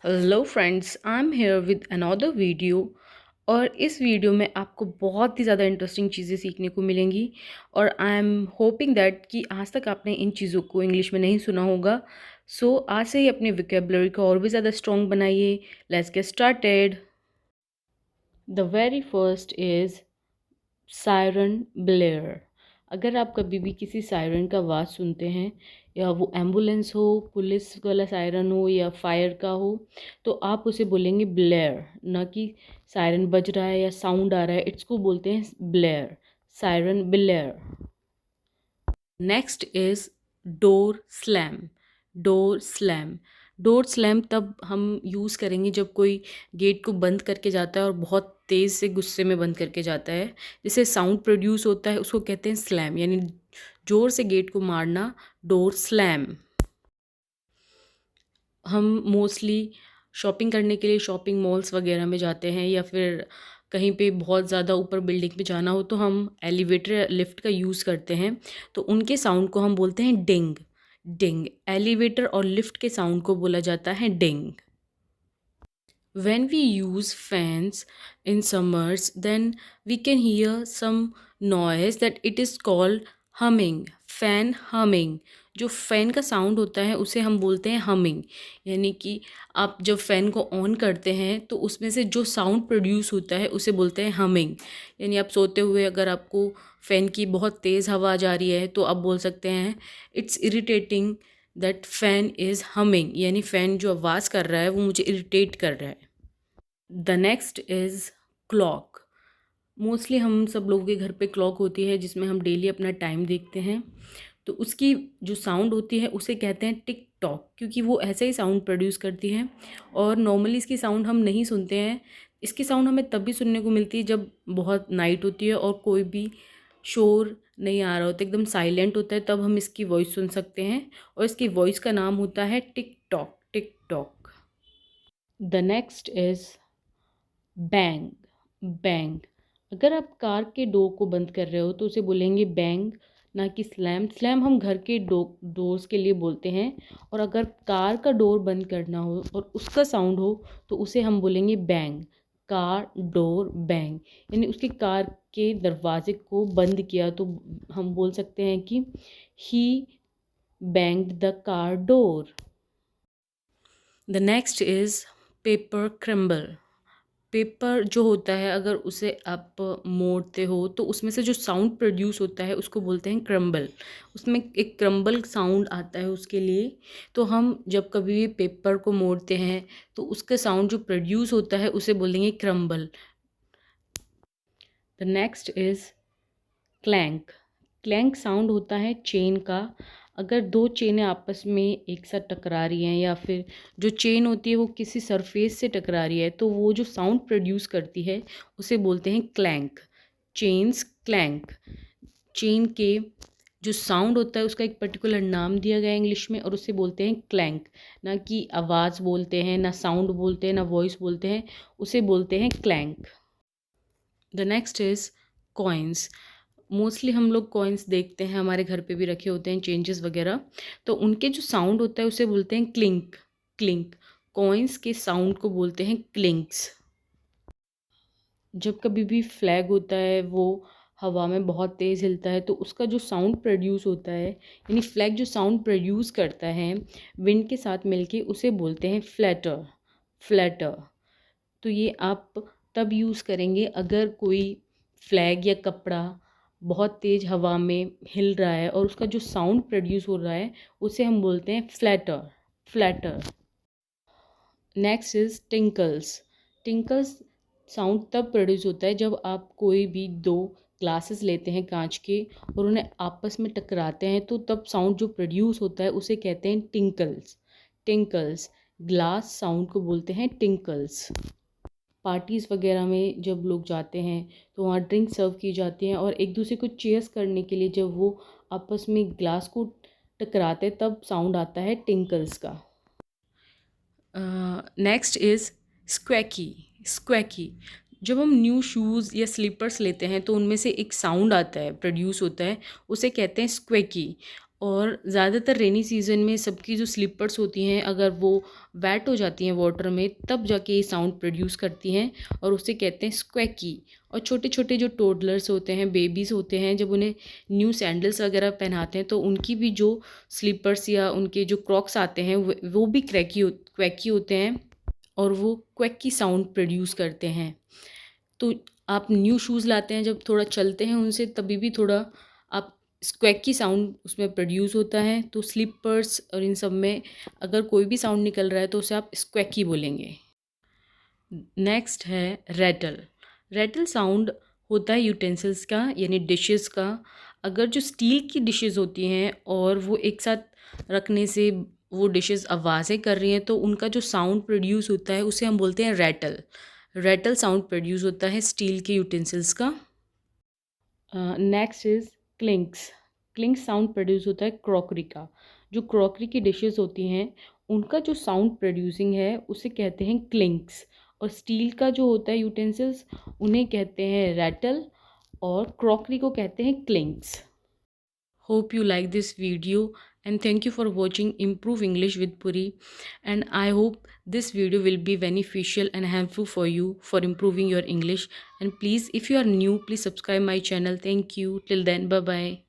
Hello friends, I am here with another video. और इस video में आपको बहुत ही ज़्यादा इंटरेस्टिंग चीज़ें सीखने को मिलेंगी। और आई एम होपिंग दैट कि आज तक आपने इन चीज़ों को इंग्लिश में नहीं सुना होगा। सो आज से ही अपनी वोकैबुलरी को और भी ज़्यादा स्ट्रॉन्ग बनाइए। Let's get started. The very first is siren Blair. अगर आप कभी भी किसी सायरन का आवाज़ सुनते हैं, या वो एम्बुलेंस हो, पुलिस वाला सायरन हो या फायर का हो, तो आप उसे बोलेंगे ब्लेयर, ना कि सायरन बज रहा है या साउंड आ रहा है। इसको बोलते हैं Blair, siren Blair. Next is door slam. Door slam. Door slam तब हम यूज़ करेंगे जब कोई गेट को बंद करके जाता है और बहुत तेज़ से गुस्से में बंद करके जाता है, जिससे साउंड प्रोड्यूस होता है, उसको कहते हैं स्लैम, यानी ज़ोर से गेट को मारना, डोर स्लैम। हम मोस्टली शॉपिंग करने के लिए शॉपिंग मॉल्स वगैरह में जाते हैं, या फिर कहीं पे बहुत ज़्यादा ऊपर बिल्डिंग पे जाना हो तो हम एलिवेटर लिफ्ट का यूज़ करते हैं, तो उनके साउंड को हम बोलते हैं डिंग। डिंग। एलिवेटर और लिफ्ट के साउंड को बोला जाता है डिंग। When we use fans in summers, then we can hear some noise that it is called humming. Fan humming. जो फ़ैन का साउंड होता है उसे हम बोलते हैं हमिंग, यानी कि आप जब फ़ैन को ऑन करते हैं तो उसमें से जो साउंड प्रोड्यूस होता है उसे बोलते हैं हमिंग। यानी आप सोते हुए अगर आपको फ़ैन की बहुत तेज़ हवा जा रही है तो आप बोल सकते हैं it's irritating that fan is humming, यानी फ़ैन जो आवाज़ कर रहा है वो मुझे इरिटेट कर रहा है। The next is clock. Mostly हम सब लोगों के घर पे क्लॉक होती है जिसमें हम डेली अपना टाइम देखते हैं, तो उसकी जो साउंड होती है उसे कहते हैं टिक टॉक, क्योंकि वो ऐसे ही साउंड प्रोड्यूस करती है। और नॉर्मली इसकी साउंड हम नहीं सुनते हैं। इसकी साउंड हमें तब भी सुनने को मिलती है जब बहुत नाइट होती है और कोई भी शोर नहीं आ रहा होता, एकदम साइलेंट होता है, तब हम इसकी वॉइस सुन सकते हैं। और इसकी वॉइस का नाम होता है tick tock, tick tock. The next is bang. Bang. अगर आप कार के डोर को बंद कर रहे हो तो उसे बोलेंगे बैंग, ना कि स्लैम। स्लैम हम घर के डोर्स के लिए बोलते हैं। और अगर कार का डोर बंद करना हो और उसका साउंड हो तो उसे हम बोलेंगे बैंग। कार डोर बैंग, यानी उसकी कार के दरवाजे को बंद किया तो हम बोल सकते हैं कि he banged the car door. The next is paper crumble. Paper जो होता है अगर उसे आप मोड़ते हो तो उसमें से जो साउंड प्रोड्यूस होता है उसको बोलते हैं क्रम्बल। उसमें एक क्रम्बल साउंड आता है उसके लिए। तो हम जब कभी भी पेपर को मोड़ते हैं तो उसका साउंड जो प्रोड्यूस होता है उसे बोलेंगे crumble. The next is clank. Clank sound होता है चेन का। अगर दो चेनें आपस में एक साथ टकरा रही हैं, या फिर जो चेन होती है वो किसी सरफेस से टकरा रही है, तो वो जो साउंड प्रोड्यूस करती है उसे बोलते हैं क्लैंक। Chains clank. चेन के जो साउंड होता है उसका एक पर्टिकुलर नाम दिया गया है इंग्लिश में, और उसे बोलते हैं क्लैंक। ना कि आवाज़ बोलते हैं, ना साउंड बोलते हैं, ना वॉइस बोलते हैं, उसे बोलते हैं clank. The next is coins. Mostly हम लोग कॉइन्स देखते हैं, हमारे घर पे भी रखे होते हैं चेंजेस वगैरह, तो उनके जो साउंड होता है उसे बोलते हैं क्लिंक। क्लिंक। कॉइन्स के साउंड को बोलते हैं क्लिंक्स। जब कभी भी फ्लैग होता है वो हवा में बहुत तेज़ हिलता है तो उसका जो साउंड प्रोड्यूस होता है, यानी फ्लैग जो साउंड प्रोड्यूस करता है विंड के साथ मिलके, उसे बोलते हैं फ्लैटर। फ्लैटर। तो ये आप तब यूज़ करेंगे अगर कोई फ्लैग या कपड़ा बहुत तेज़ हवा में हिल रहा है और उसका जो साउंड प्रोड्यूस हो रहा है उसे हम बोलते हैं flutter. Flutter. Next is tinkles. Tinkles sound तब प्रोड्यूस होता है जब आप कोई भी दो ग्लासेस लेते हैं कांच के और उन्हें आपस में टकराते हैं, तो तब साउंड जो प्रोड्यूस होता है उसे कहते हैं टिंकल्स। टिंकल्स। ग्लास साउंड को बोलते हैं टिंकल्स। पार्टीज़ वगैरह में जब लोग जाते हैं तो वहाँ ड्रिंक सर्व की जाती हैं, और एक दूसरे को चीयर्स करने के लिए जब वो आपस में ग्लास को टकराते हैं तब साउंड आता है टिंकल्स का। Next is squeaky. स्क्वैकी। जब हम न्यू शूज़ या स्लीपर्स लेते हैं तो उनमें से एक साउंड आता है, प्रोड्यूस होता है, उसे कहते हैं स्क्वैकी। और ज़्यादातर रेनी सीज़न में सबकी जो स्लीपर्स होती हैं अगर वो वेट हो जाती हैं वाटर में, तब जाके ये साउंड प्रोड्यूस करती हैं और उसे कहते हैं स्क्वैकी। और छोटे छोटे जो टोडलर्स होते हैं, बेबीज़ होते हैं, जब उन्हें न्यू सैंडल्स वगैरह पहनाते हैं तो उनकी भी जो स्लीपर्स या उनके जो क्रॉक्स आते हैं वो भी क्वैकी होते हैं और वो क्वैकी साउंड प्रोड्यूस करते हैं। तो आप न्यू शूज़ लाते हैं, जब थोड़ा चलते हैं उनसे, तभी भी थोड़ा आप स्क्वैकी साउंड उसमें प्रोड्यूस होता है। तो स्लीपर्स और इन सब में अगर कोई भी साउंड निकल रहा है तो उसे आप स्क्वैकी बोलेंगे। नेक्स्ट है रैटल। रैटल साउंड होता है यूटेंसिल्स का, यानी डिशेस का। अगर जो स्टील की डिशेस होती हैं और वो एक साथ रखने से वो डिशेस आवाज़ें कर रही हैं तो उनका जो साउंड प्रोड्यूस होता है उसे हम बोलते हैं रैटल। रैटल साउंड प्रोड्यूस होता है स्टील के यूटेंसिल्स का। Next is clinks. Clinks sound produce होता है क्रॉकरी का। जो क्रॉकरी की डिशेस होती हैं उनका जो साउंड प्रोड्यूसिंग है उसे कहते हैं क्लिंक्स। और स्टील का जो होता है यूटेंसिल्स उन्हें कहते हैं रैटल और क्रॉकरी को कहते हैं क्लिंक्स। Hope you like this video and thank you for watching Improve English with Puri, and I hope this video will be beneficial and helpful for you for improving your English. And please, if you are new, please subscribe my channel. Thank you. Till then, bye bye.